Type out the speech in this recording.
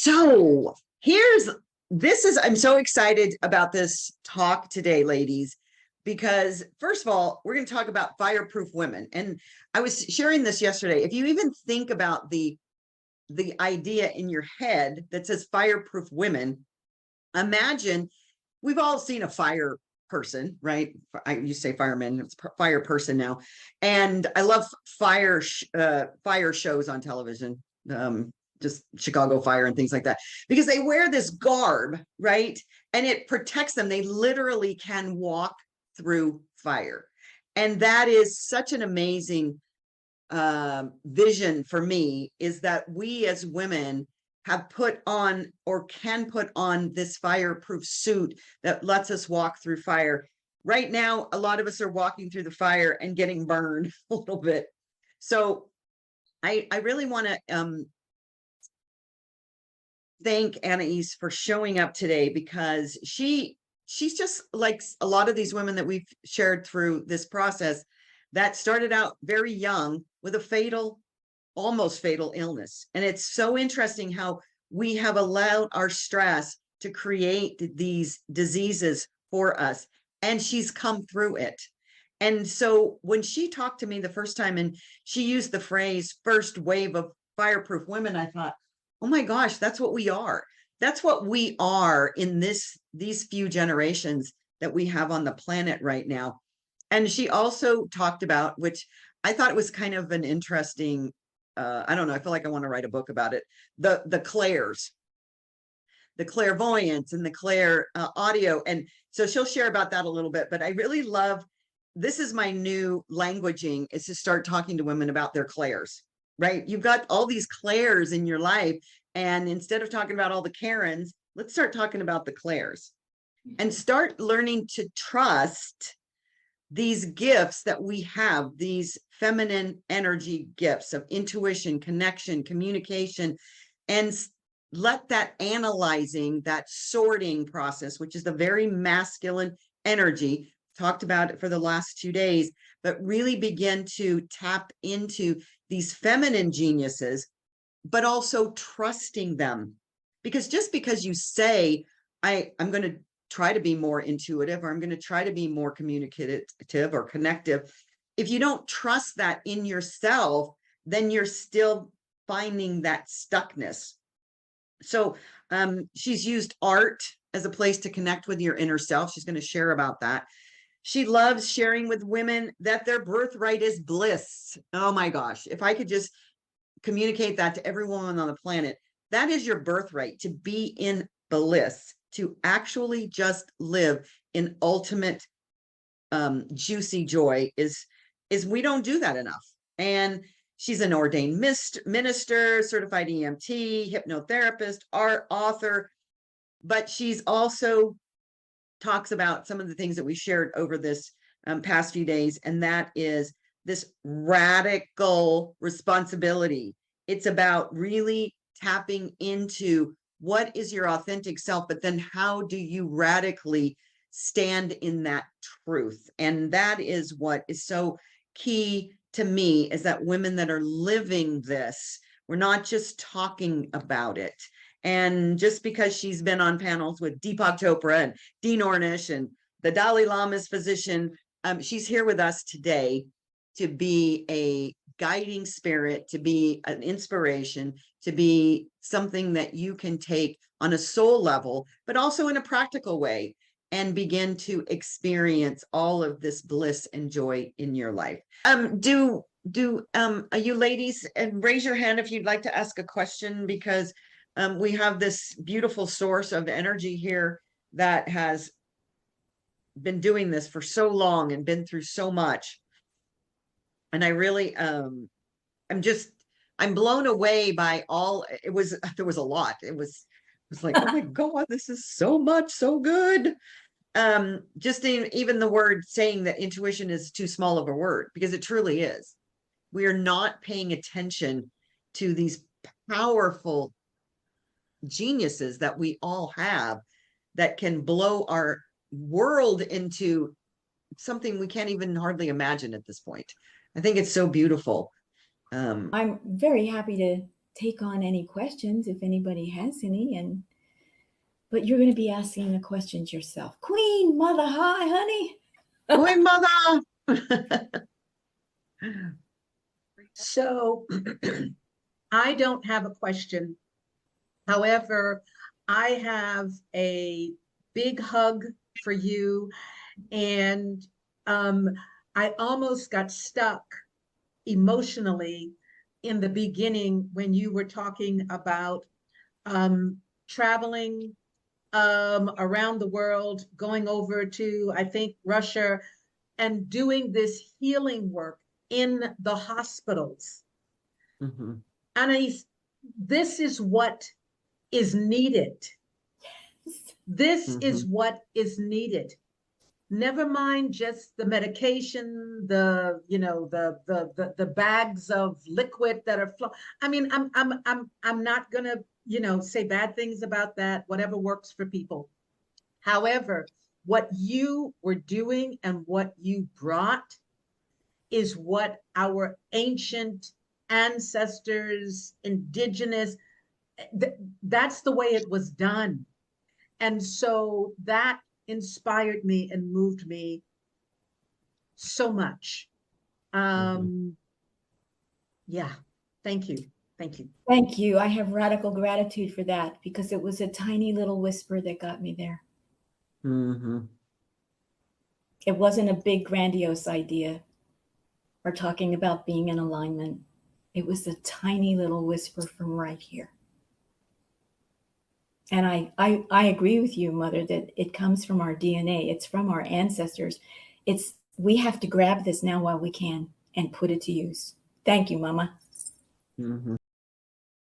So I'm so excited about this talk today, ladies, because first of all, we're going to talk about fireproof women. And I was sharing this yesterday. If you even think about the idea in your head that says fireproof women, imagine we've all seen a fire person, right? I used to say fireman, it's fire person now. And I love fire shows on television. Just Chicago Fire and things like that, because they wear this garb, right? And it protects them. They literally can walk through fire. And that is such an amazing vision for me, is that we as women have put on or can put on this fireproof suit that lets us walk through fire. Right now, a lot of us are walking through the fire and getting burned a little bit. So I really want to thank Anaiis for showing up today, because she's just like a lot of these women that we've shared through this process that started out very young with a almost fatal illness. And it's so interesting how we have allowed our stress to create these diseases for us. And she's come through it. And so when she talked to me the first time and she used the phrase first wave of fireproof women, I thought, oh my gosh, that's what we are. That's what we are in these few generations that we have on the planet right now. And she also talked about, which I thought it was kind of an interesting, I don't know, I feel like I want to write a book about it, the clairs, the clairvoyance and the clair audio. And so she'll share about that a little bit, but I really love, this is my new languaging, is to start talking to women about their clairs, right? You've got all these clairs in your life. And instead of talking about all the Karens, let's start talking about the clairs and start learning to trust these gifts that we have, these feminine energy gifts of intuition, connection, communication, and let that analyzing, that sorting process, which is the very masculine energy, talked about it for the last 2 days, but really begin to tap into these feminine geniuses, but also trusting them. Because just because you say, I'm going to try to be more intuitive, or I'm going to try to be more communicative or connective, if you don't trust that in yourself, then you're still finding that stuckness. So she's used art as a place to connect with your inner self. She's going to share about that. She loves sharing with women that their birthright is bliss. Oh my gosh, if I could just communicate that to every woman on the planet, that is your birthright, to be in bliss, to actually just live in ultimate juicy joy. Is we don't do that enough. And she's an ordained minister, certified EMT, hypnotherapist, art author, but she's also talks about some of the things that we shared over this past few days, and that is this radical responsibility. It's about really tapping into what is your authentic self, but then how do you radically stand in that truth? And that is what is so key to me, is that women that are living this, we're not just talking about it. And just because she's been on panels with Deepak Chopra and Dean Ornish and the Dalai Lama's physician, she's here with us today to be a guiding spirit, to be an inspiration, to be something that you can take on a soul level, but also in a practical way, and begin to experience all of this bliss and joy in your life. Do you ladies, and raise your hand if you'd like to ask a question, because we have this beautiful source of energy here that has been doing this for so long and been through so much. And I really, I'm blown away by all. There was a lot. It was like, oh my God, this is so much, so good. Just even the word saying that intuition is too small of a word, because it truly is. We are not paying attention to these powerful geniuses that we all have that can blow our world into something we can't even hardly imagine at this point. I think it's so beautiful. I'm very happy to take on any questions if anybody has any, but you're going to be asking the questions yourself. Queen Mother, hi, honey. Oi, mother. So I don't have a question. However, I have a big hug for you. And I almost got stuck emotionally in the beginning when you were talking about traveling around the world, going over to, I think, Russia, and doing this healing work in the hospitals. Mm-hmm. Anaiis, this is what is needed. This is what is needed. Never mind just the medication, the bags of liquid that are flowing. I mean, I'm not gonna, say bad things about that, whatever works for people. However, what you were doing and what you brought is what our ancient ancestors, indigenous, that's the way it was done. And so that inspired me and moved me so much. Yeah, thank you. Thank you. Thank you. I have radical gratitude for that because it was a tiny little whisper that got me there. It wasn't a big, grandiose idea or talking about being in alignment. It was a tiny little whisper from right here. And I agree with you, Mother, that it comes from our DNA. It's from our ancestors. We have to grab this now while we can and put it to use. Thank you, Mama.